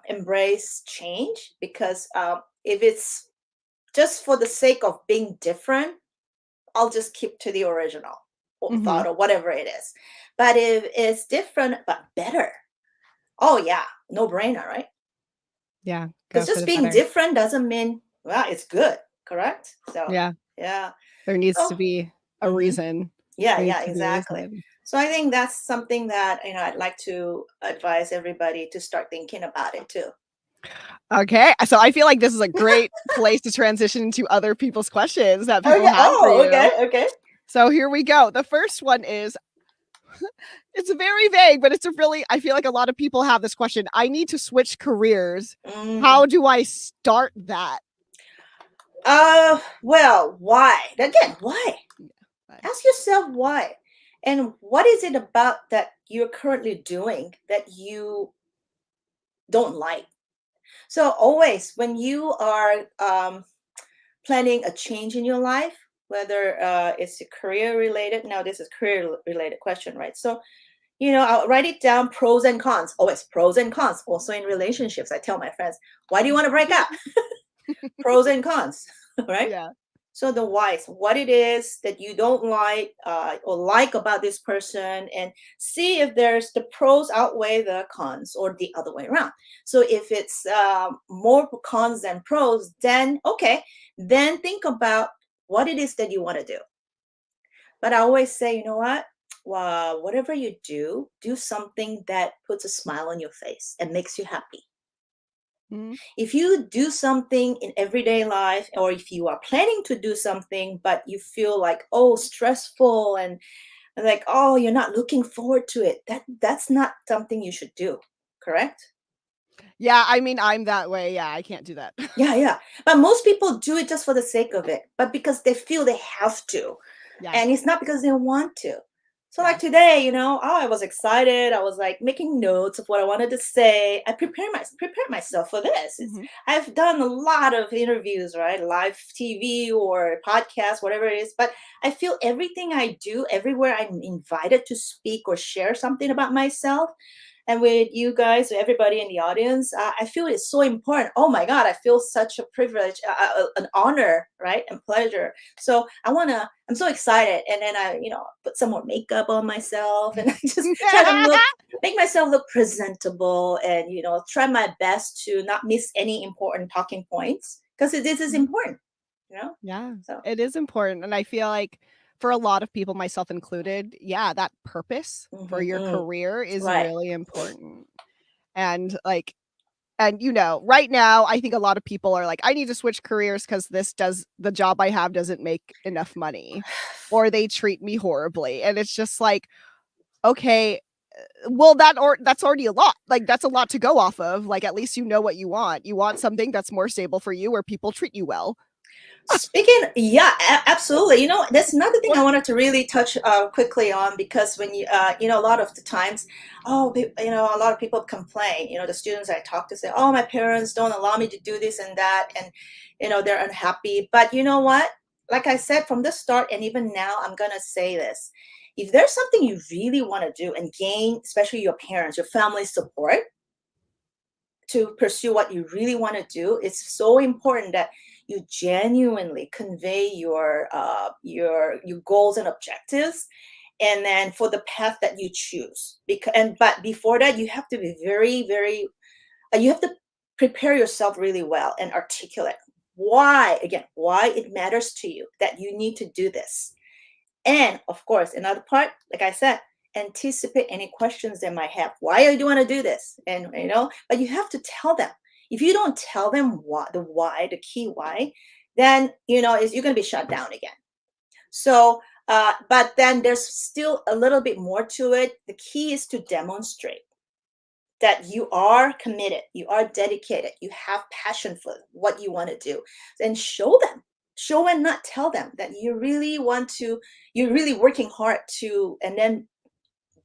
embrace change, because if it's just for the sake of being different, I'll just keep to the original thought or whatever it is. But if it's different but better, oh yeah, no brainer, right? Yeah. Because Go for just the being better. different doesn't mean, well, it's good, correct? So Yeah. yeah. There needs to So be a mhm. reason. Yeah, There needs yeah, to be a exactly. reason. So I think that's something that I'd like to advise everybody to start thinking about it too. Okay. So I feel like this is a great place to transition into other people's questions that people Okay. had for Oh, okay. you. Okay. So here we go. The first one is, it's very vague, but it's a really, I feel like a lot of people have this question. I need to switch careers. Mm. How do I start that? Well, why? Again, why? Yeah. Ask yourself why. And what is it about that you're currently doing that you don't like? So always when you are planning a change in your life, whether it's a career related, now this is career related question, right? So I'll write it down, pros and cons, always pros and cons. Also in relationships, I tell my friends, why do you want to break up? Pros and cons, right? Yeah. So the whys, what it is that you don't like or like about this person, and see if there's the pros outweigh the cons or the other way around. So if it's more cons than pros, then okay, then think about what it is that you want to do. But I always say, you know what? Well, whatever you do something that puts a smile on your face and makes you happy. Mhm. If you do something in everyday life, or if you are planning to do something but you feel like, oh, stressful, and like, oh, you're not looking forward to it, that's not something you should do, correct? Yeah. I mean, I'm that way. Yeah. I can't do that. Yeah, yeah. But most people do it just for the sake of it, but because they feel they have to, Yeah. and it's not because they want to. So Yeah. like today, oh, I was excited. I was like making notes of what I wanted to say. I prepared myself for this. Mhm. I've done a lot of interviews, right? Live TV or podcast, whatever it is. But I feel everything I do, everywhere I'm invited to speak or share something about myself, and with you guys, everybody in the audience, I feel it's so important. Oh my God, I feel such a privilege, an honor, right, and pleasure. So I'm so excited, and then I, put some more makeup on myself, and I just try to make myself look presentable, and try my best to not miss any important talking points, because this is Mhm. important, Yeah, So. it is important. And I feel like for a lot of people, myself included, yeah, that purpose for your Hmm. career is Right. really important. And right now, I think a lot of people are like, I need to switch careers because the job I have doesn't make enough money or they treat me horribly. And it's just like, okay, well, that's already a lot. Like, that's a lot to go off of. Like, at least you know what you want. You want something that's more stable for you where people treat you well. Speaking, yeah, absolutely. You know, that's another thing I wanted to really touch quickly on, because when you know, a lot of the times, oh, you know, a lot of people complain. You know, the students I talk to say, oh, my parents don't allow me to do this and that, and you know, they're unhappy. But you know what? Like I said from the start, and even now, I'm gonna say this: if there's something you really want to do and gain, especially your parents, your family's support to pursue what you really want to do, it's so important that you genuinely convey your goals and objectives, and then for the path that you choose. But before that, you have to be very you have to prepare yourself really well and articulate why it matters to you that you need to do this. And of course, another part, like I said, anticipate any questions they might have. Why do you want to do this? And you know, but you have to tell them. If you don't tell them why, the key why, then you know you're going to be shut down again. So, but then there's still a little bit more to it. The key is to demonstrate that you are committed, you are dedicated, you have passion for what you want to do, and show them. Show and not tell them that you really want to, you're really working hard to, and then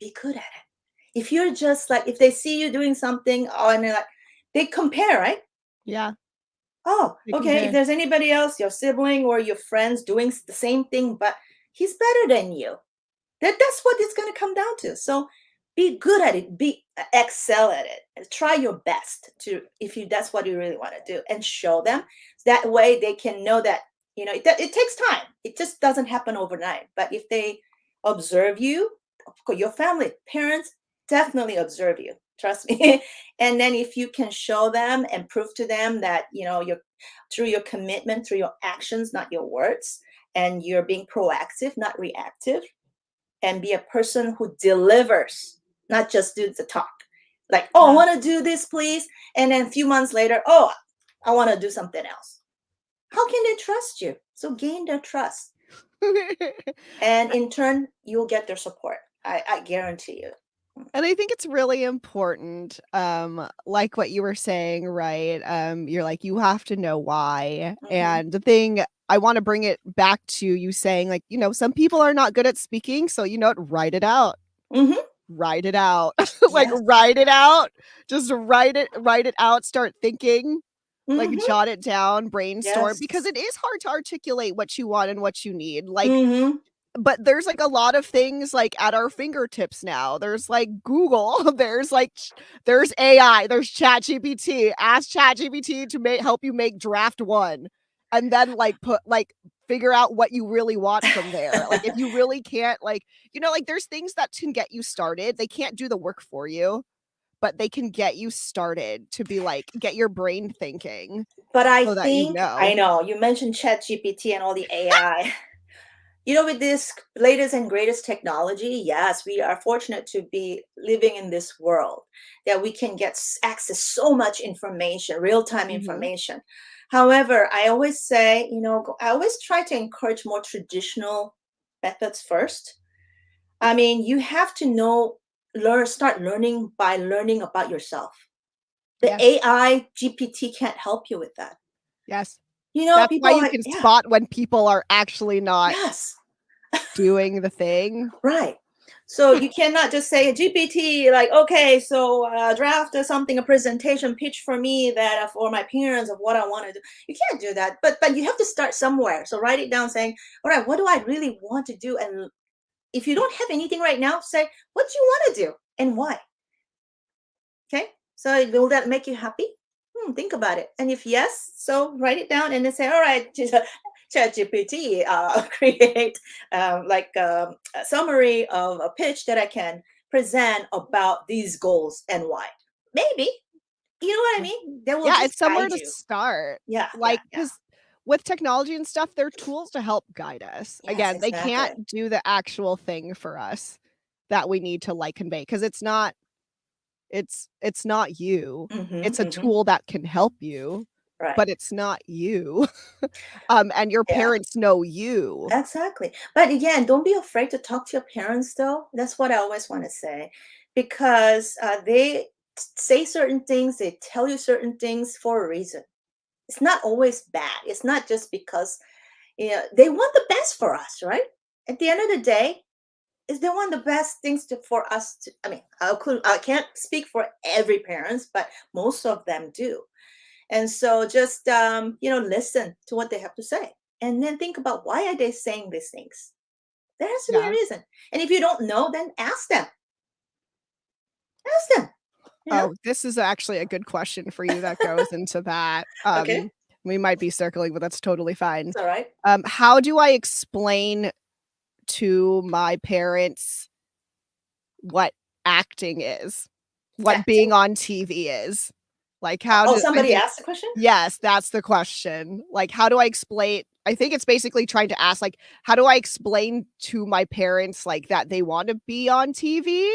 be good at it. If you're just like, if they see you doing something, oh, and they're like, they compare, right? Yeah, Oh, they okay. If compare. there's anybody else, your sibling or your friends doing the same thing, but he's better than you, that's what it's going to come down to. So be good at it, be excel at it, and try your best to, if you, that's what you really want to do, and show them. That way they can know that, you know, it takes time. It just doesn't happen overnight. But if they observe you, of course, your family, parents definitely observe you, trust me. And then if you can show them and prove to them that, you know, you're, through your commitment, through your actions, not your words, and you're being proactive, not reactive, and be a person who delivers, not just do the talk. Like, oh, I Yeah. want to do this, please. And then a few months later, oh, I want to do something else. How can they trust you? So gain their trust. And in turn, you'll get their support. I guarantee you. And I think it's really important, like what you were saying, right? You're like, you have to know why. Mm-hmm. And the thing I want to bring it back to you saying, like, you know, some people are not good at speaking. So, you know what? Write it out. Mm-hmm. Write it out. Like, Yes. write it out. Just write it out. Start thinking, like, Mm-hmm. jot it down, brainstorm, Yes. because it is hard to articulate what you want and what you need. Like, Mm-hmm. but there's like a lot of things like at our fingertips now. There's like Google, there's AI, there's ChatGPT. Ask ChatGPT to help you make draft one, and then like put like figure out what you really want from there. Like if you really can't, like, you know, like there's things that can get you started. They can't do the work for you, but they can get you started to be like get your brain thinking But I so that you think, I know. know you mentioned ChatGPT and all the AI. You know, with this latest and greatest technology, yes, we are fortunate to be living in this world that we can get access so much information, real-time Mhm. information. However, I always say, you know, I always try to encourage more traditional methods first. I mean, you have to know, start learning by learning about yourself. The Yes. AI GPT can't help you with that. Yes. You know, That's why people you like, can yeah, spot when people are actually not yes. doing the thing. Right. So you cannot just say GPT, like, okay, so draft something, a presentation pitch for me that for my parents of what I want to do. You can't do that, but you have to start somewhere. So write it down, saying, all right, what do I really want to do? And if you don't have anything right now, say, what do you want to do and why? Okay. So will that make you happy? Think about it. And if yes, so write it down and then say, all right, ChatGPT, create like a summary of a pitch that I can present about these goals and why. Maybe, you know what I Yeah. mean? They will Yeah, just it's somewhere guide to you. start. Yeah, yeah, Like, yeah. because with technology and stuff, they're tools to help guide us. Yes, Again, they exactly. can't do the actual thing for us that we need to, like, convey because it's not you. Mm-hmm, It's a mm-hmm. tool that can help you, Right. but it's not you. And your Yeah. parents know you. Exactly. But again, don't be afraid to talk to your parents, though. That's what I always want to say. because they say certain things, they tell you certain things for a reason. It's not always bad. It's not just because they want the best for us, right? At the end of the day, is they want the best things for us to. I mean, I can't speak for every parents, but most of them do. And so just listen to what they have to say, and then think about why are they saying these things. There has to be a Yeah. reason. And if you don't know, then ask them. Ask them. You know? Oh, this is actually a good question for you that goes into that. Okay, We might be circling, but that's totally fine. it's all right. How do I explain to my parents what acting is? What Acting. being on TV is? Like, how Oh, do I somebody think asked the question. yes, that's the question. Like, how do I explain I think it's basically trying to ask, like, how do I explain to my parents, like, that they wanna be on TV?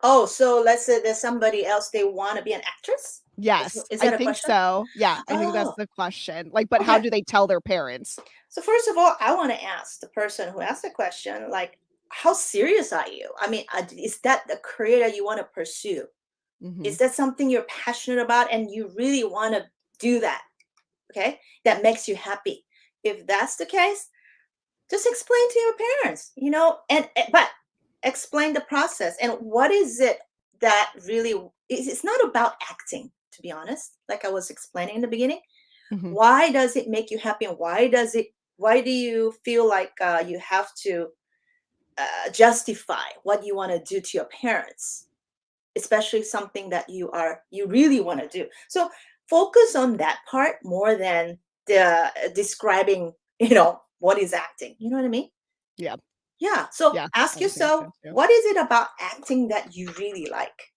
Oh, so let's say there's somebody else they want to be an actress. Yes, Is I that a think question? so. Yeah, I think that's Oh, the question. Like, but how okay. do they tell their parents? So first of all, I want to ask the person who asked the question, like, how serious are you? I mean, is that the career that you want to pursue? Is Mhm. that something you're passionate about and you really want to do that? Okay, that makes you happy. If that's the case, just explain to your parents, but explain the process and what is it that really it's not about acting, to be honest, like I was explaining in the beginning. Mhm. Why does it make you happy, and why do you feel like you have to justify what you want to do to your parents, especially something that you really want to do. So focus on that part more than the describing what is acting, you know what I mean? Yeah, Yeah, so yeah, ask I would think yourself, so too. what is it about acting that you really like?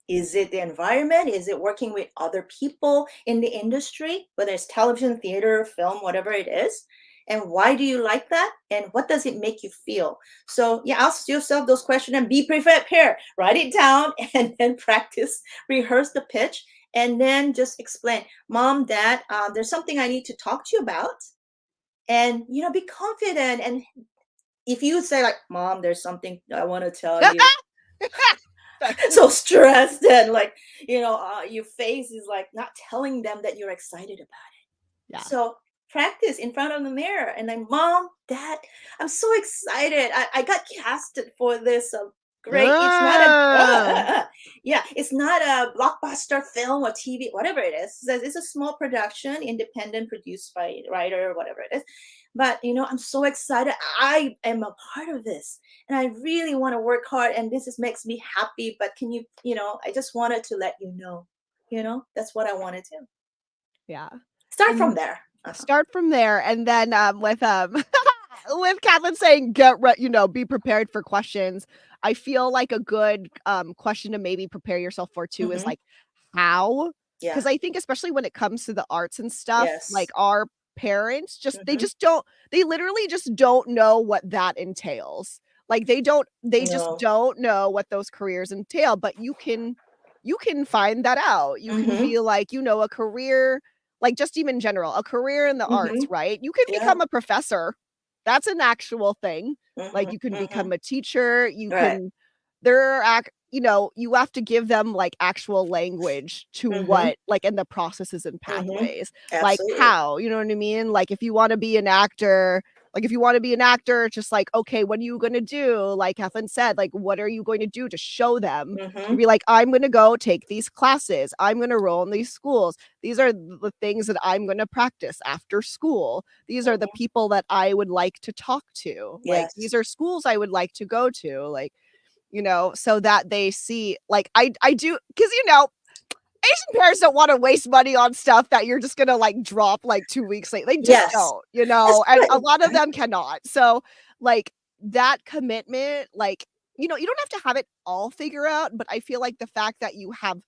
Is it the environment? Is it working with other people in the industry, whether it's television, theater, film, whatever it is? And why do you like that? And what does it make you feel? So, yeah, ask yourself those questions and be prepared. Write it down and then practice, rehearse the pitch, and then just explain, Mom, Dad, there's something I need to talk to you about. And, be confident. And if you say, like, Mom, there's something I want to tell you, so stressed and like your face is like not telling them that you're excited about it. Yeah. So practice in front of the mirror and like, Mom, Dad, I'm so excited, I got casted for this great, it's not a Ah! yeah, it's not a blockbuster film or TV, whatever it is. It's a small production, independent, produced by a writer or whatever it is. But I'm so excited, I am a part of this, and I really want to work hard, and this makes me happy. But can I just wanted to let you know, that's what I want to do. Yeah. Start from And there. start from there, and then, with Cathlyn saying, be prepared for questions, I feel like a good, question to maybe prepare yourself for too is, Hmm. like, how? Yeah. Because I think especially when it comes to the arts and stuff, like, Yes. our parents Hmm. they literally just don't know what that entails. Like, they just No. don't know what those careers entail, but you can find that out. You can Hmm. be like, a career like, just even general, a career in the arts, Hmm. right? You can Yeah. become a professor. That's an actual thing. Like, Hmm. you can Hmm. become a teacher, Right. you have to give them, like, actual language to Hmm. what like, in the processes and Hmm. pathways. Like, Absolutely. how, you know what I mean? Like, if you wanna be an actor, just like, "Okay, what are you gonna do?" Like Kathleen said, like, "What are you going to do to show them?" And Hmm. be like, "I'm gonna go take these classes. I'm gonna roll in these schools. These are the things that I'm gonna practice after school. These are the Hmm. people that I would like to talk to. Like, Yes. these are schools I would like to go to." Like, so that they see like, I do, because Asian parents don't wanna waste money on stuff that you're just gonna, like, drop, like, 2 weeks later. They just Yes. don't, That's and right. a lot of them Exactly. cannot. So, like, that commitment, like, you don't have to have it all figure out, but I feel like the fact that you have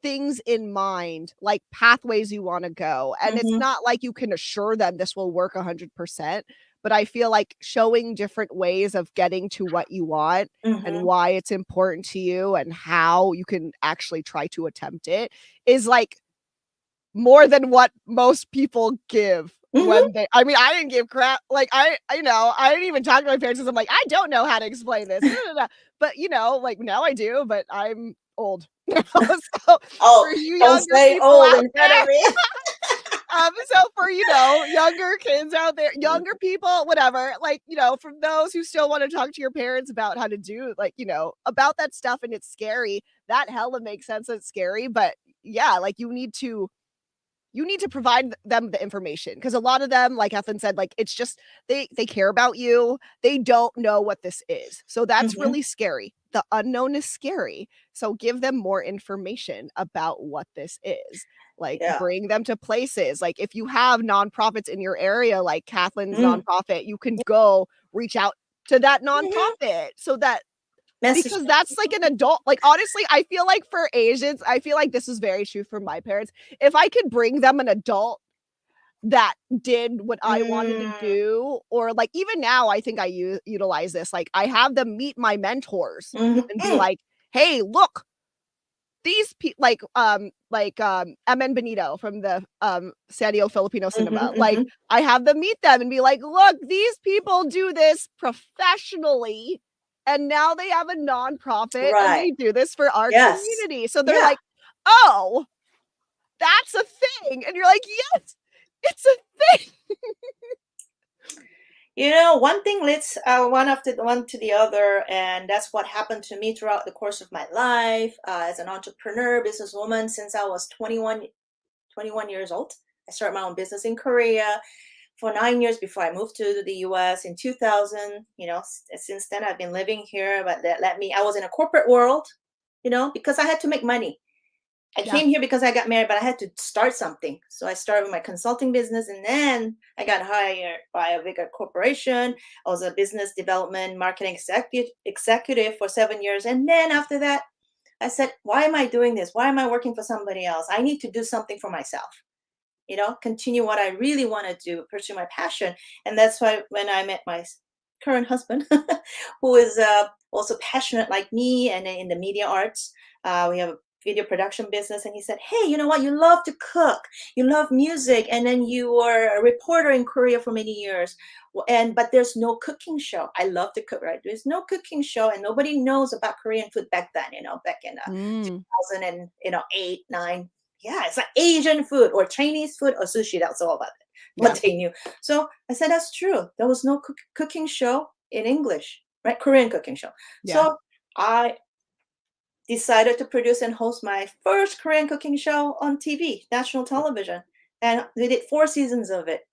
things in mind, like pathways you wanna go, and it's Hmm. not like you can assure them this will work 100%, but I feel like showing different ways of getting to what you want and Hmm. why it's important to you and how you can actually try to attempt it is, like, more than what most people give Mhm. when they, I mean, I didn't give crap. Like I didn't even talk to my parents because I'm like, I don't know how to explain this. But like now I do, but I'm old. So Oh, for you don't younger say people old out in front there, of me. so for younger kids out there, younger people, whatever, for those who still want to talk to your parents about how to do about that stuff and it's scary, that hella makes sense. It's scary, but yeah, like you need to provide them the information because a lot of them, like Ethan said, like it's just they care about you. They don't know what this is. So that's Mhm. really scary. The unknown is scary. So give them more information about what this is. Like Yeah. bring them to places. Like if you have nonprofits in your area, like Cathlyn's Mm. nonprofit, you can go reach out to that Mhm. nonprofit so that Message because them. that's like an adult, like, honestly, I feel like for Asians, I feel like this is very true for my parents. If I could bring them an adult that did what I wanted to Mm. do, or like even now, I think I utilize this. Like I have them meet my mentors Mhm. and be Mm. like, "Hey, look, these people MN Benito from the San Diego Filipino Mhm. cinema. Like Mhm. I have them meet them and be like, look, these people do this professionally. And now they have a nonprofit and Right. they do this for our Yes. community. So they're Yeah. like, oh, that's a thing. And you're like, yes, it's a thing. One thing leads one after the one to the other, and that's what happened to me throughout the course of my life as an entrepreneur, businesswoman. Since I was 21 years old, I started my own business in Korea for 9 years before I moved to the U.S. in 2000. Since then I've been living here, but that let me. I was in a corporate world, because I had to make money. I Yeah. came here because I got married, but I had to start something. So I started with my consulting business, and then I got hired by a bigger corporation. I was a business development marketing executive for 7 years. And then after that, I said, why am I doing this? Why am I working for somebody else? I need to do something for myself, continue what I really want to do, pursue my passion. And that's why when I met my current husband, who is also passionate like me and in the media arts, we have a video production business. And he said, hey, you know what? You love to cook, you love music, and then you were a reporter in Korea for many years. But there's no cooking show. I love to cook, right? There's no cooking show, and nobody knows about Korean food back then, back in Mm, 2000 and 8, 9. Yeah, it's like Asian food or Chinese food or sushi. That's all about it, yeah. what they knew. So I said, that's true. There was no cooking show in English, right? Korean cooking show. Yeah. So I decided to produce and host my first Korean cooking show on TV, national television. And we did 4 seasons of it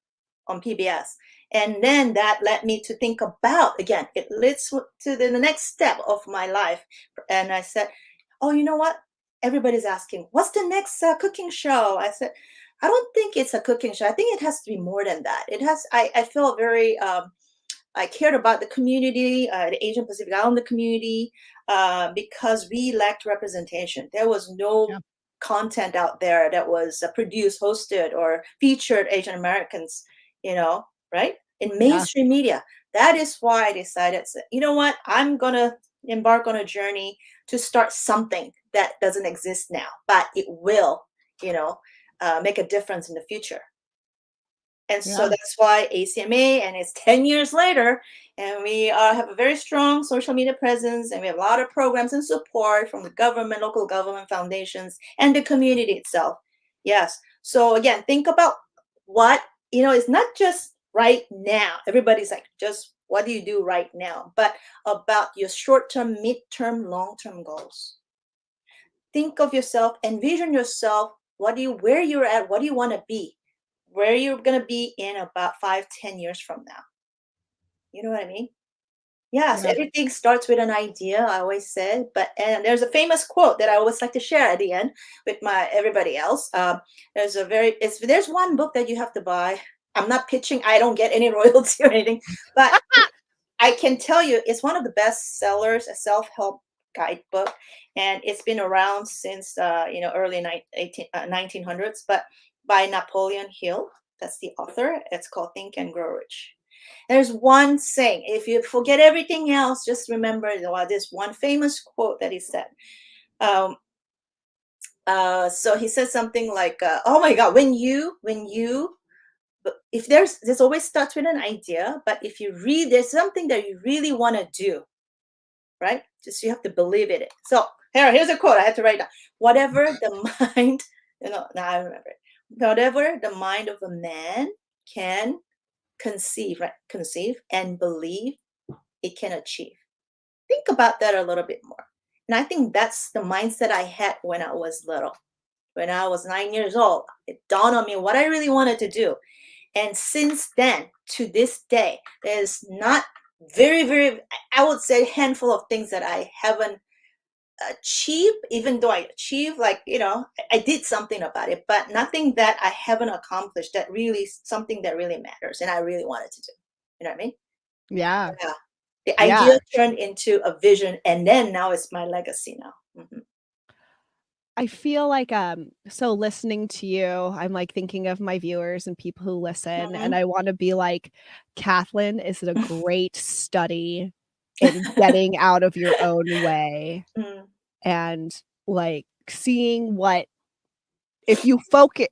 on PBS. And then that led me to think about, again, it leads to the next step of my life. And I said, oh, you know what? Everybody's asking, what's the next cooking show? I said, I don't think it's a cooking show. I think it has to be more than that. I feel very, I cared about the community, the Asian Pacific Islander community, because we lacked representation. There was no Yeah. content out there that was produced, hosted, or featured Asian Americans, right? In Yeah. mainstream media. That is why I decided, you know what? I'm going to embark on a journey to start something that doesn't exist now, but it will, make a difference in the future. And so Yeah. that's why ACMA, and it's 10 years later, and we have a very strong social media presence, and we have a lot of programs and support from the government, local government foundations, and the community itself. Yes. So again, think about what, it's not just right now. Everybody's like, just what do you do right now? But about your short term, mid-term, long-term goals. Think of yourself, envision yourself, where you're at, what do you want to be? Where you're going to be in about 5, 10 years from now. You know what I mean? Yes, Yeah. everything starts with an idea, I always said. And there's a famous quote that I always like to share at the end with my everybody else. There's one book that you have to buy. I'm not pitching, I don't get any royalty or anything, but I can tell you it's one of the best sellers, a self-help guidebook, and it's been around since early 1900s, but by Napoleon Hill. That's the author. It's called Think and Grow Rich. There's one saying, if you forget everything else, just remember this one famous quote that he said. Um, so he said something like, "Oh my God, when you if there's always starts with an idea, but if you read, there's something that you really want to do, right? Just you have to believe in it. So here's a quote I had to write down. Whatever the mind, now I remember it. Whatever the mind of a man can conceive, right? Conceive and believe, it can achieve. Think about that a little bit more. And I think that's the mindset I had when I was little. When I was 9 years old, it dawned on me what I really wanted to do. And since then to this day, there's not very, I would say, handful of things that I haven't achieved, even though I achieved, like, I did something about it, but nothing that I haven't accomplished that really something that really matters and I really wanted to do. You know what I mean? Yeah. Yeah. The Yeah. idea turned into a vision, and then now it's my legacy now. I feel like, so listening to you, I'm, like, thinking of my viewers and people who listen, and Mhm. I wanna be like, Cathlyn is a great study in getting out of your own way Mm, and, like, seeing what if you focus.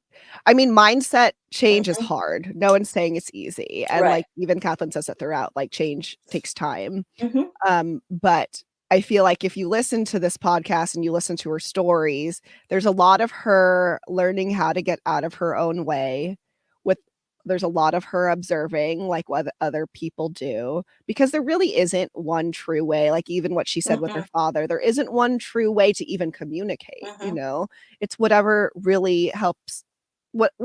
I mean, mindset change is mhm. hard. No one's saying it's easy, and, Right. like, even Cathlyn says it throughout, like, change takes time. Mhm. But I feel like if you listen to this podcast and you listen to her stories, there's a lot of her learning how to get out of her own way with there's a lot of her observing, like, what other people do, because there really isn't one true way, like, even what she said with her Mhm. father, there isn't one true way to even communicate, you Mhm. know? It's whatever really helps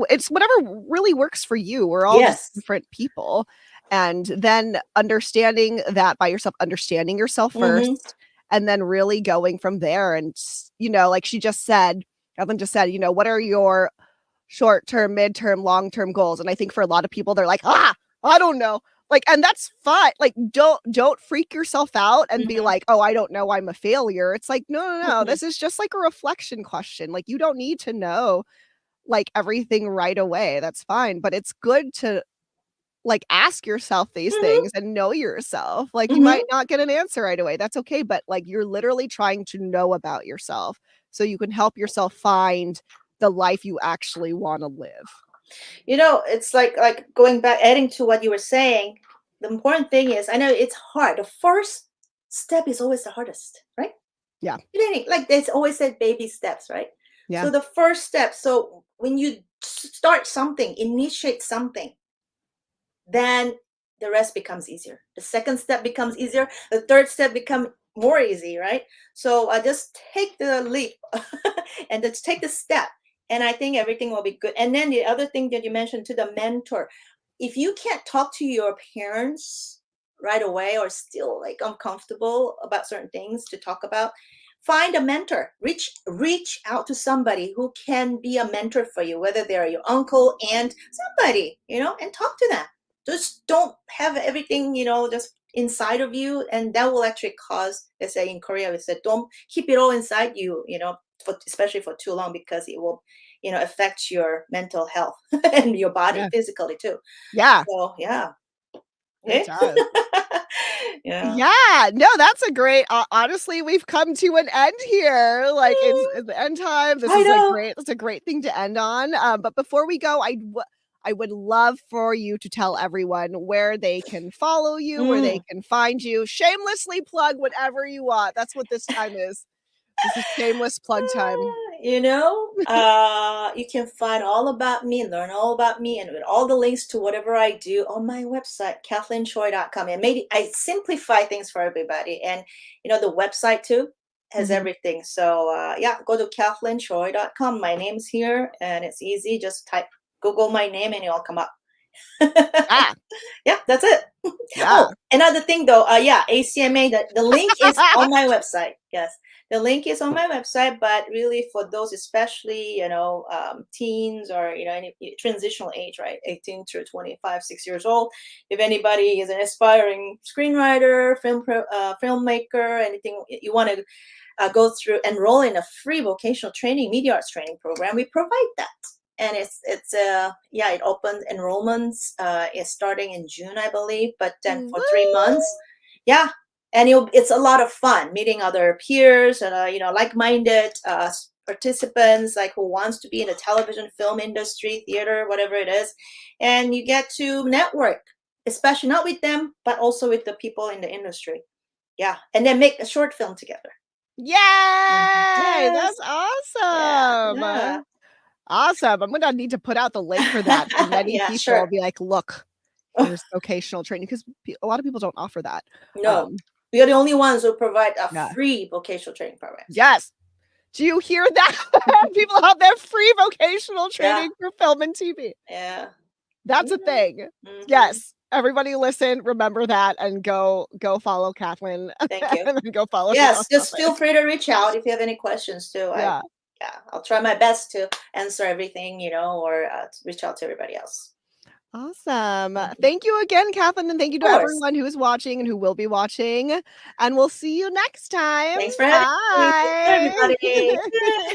it's whatever really works for you. We're all just Yes. different people. And then understanding that by yourself, understanding yourself Mhm. first, and then really going from there and like she just said, Evelyn just said, what are your short-term, midterm, long-term goals? And I think for a lot of people, they're like, I don't know. Like, and that's fine. Like, don't freak yourself out and be Mhm. like, oh, I don't know, I'm a failure. It's like, no, no, no. Mhm. This is just like a reflection question. Like, you don't need to know like everything right away. That's fine. But it's good to like, ask yourself these Mhm. things and know yourself. Like, you might Mhm. not get an answer right away, that's okay, but, like, you're literally trying to know about yourself so you can help yourself find the life you actually wanna live. It's like going back, adding to what you were saying. The important thing is, I know it's hard. The first step is always the hardest, right? Yeah, Like there's always said baby steps, right? yeah, So the first step. So when you start something, initiate something, then the rest becomes easier. The second step becomes easier. The third step become more easy, right? So just take the leap and just take the step, and I think everything will be good. And then the other thing that you mentioned, to the mentor, if you can't talk to your parents right away, or still like uncomfortable about certain things to talk about, find a mentor. Reach out to somebody who can be a mentor for you, whether they're your uncle, aunt, somebody, and talk to them. Just don't have everything, just inside of you, and that will actually cause, let's say in Korea we said, don't keep it all inside you, especially for too long, because it will, affect your mental health and your body yeah, physically too. yeah, So yeah. it Okay. does. Yeah. Yeah, no, that's a great honestly, we've come to an end here, like, it's the end time, this I is a know. great that's a great thing to end on, but before we go, I would love for you to tell everyone where they can follow you, where they Mm. can find you, shamelessly plug whatever you want, that's what this time is. This is shameless plug time. You can find all about me, learn all about me, and with all the links to whatever I do on my website, kathlynchoi.com. And maybe I simplify things for everybody. And, the website too has Mhm. everything. So, yeah, go to kathlynchoi.com. My name's here, and it's easy. Just Google my name and it'll come up. Yeah, Yeah, that's it. yeah. Oh, another thing though, yeah, ACMA, the link is on my website. Yes, the link is on my website, but really for those, especially, teens, or, any transitional age, right? 18 to 25, 6 years old. If anybody is an aspiring screenwriter, filmmaker, anything you want to go through, enroll in a free vocational training, media arts training program, we provide that. And yeah, it opened enrollments is starting in June, I believe, but then for 3 months. Woo! Yeah. And it's a lot of fun meeting other peers and like-minded participants, like who wants to be in the television, film industry, theater, whatever it is, and you get to network, especially not with them, but also with the people in the industry. Yeah, and then make a short film together. Yay! Yes. That's Yeah. awesome. Yeah. Awesome. I'm gonna need to put out the link for that for many Yeah. people. I'll Sure. be like, look, here's vocational training because a lot of people don't offer that. No, we are the only ones who provide a Yeah. free vocational training program. Yes. Do you hear that? People out there free vocational Yeah. training for film and TV. Yeah. That's a Mhm. thing. Mhm. Yes. Everybody listen, remember that, and go follow Cathlyn Thank you. and then go follow the Yes, just nonprofit. feel free to reach out if you have any questions too. Yeah. I'll try my best to answer everything, or reach out to everybody else. Awesome. Mhm. Thank you again, Cathlyn, and thank you Of to course. everyone who is watching and who will be watching. And we'll see you next time. Thanks for having me. Take care, Bye. everybody.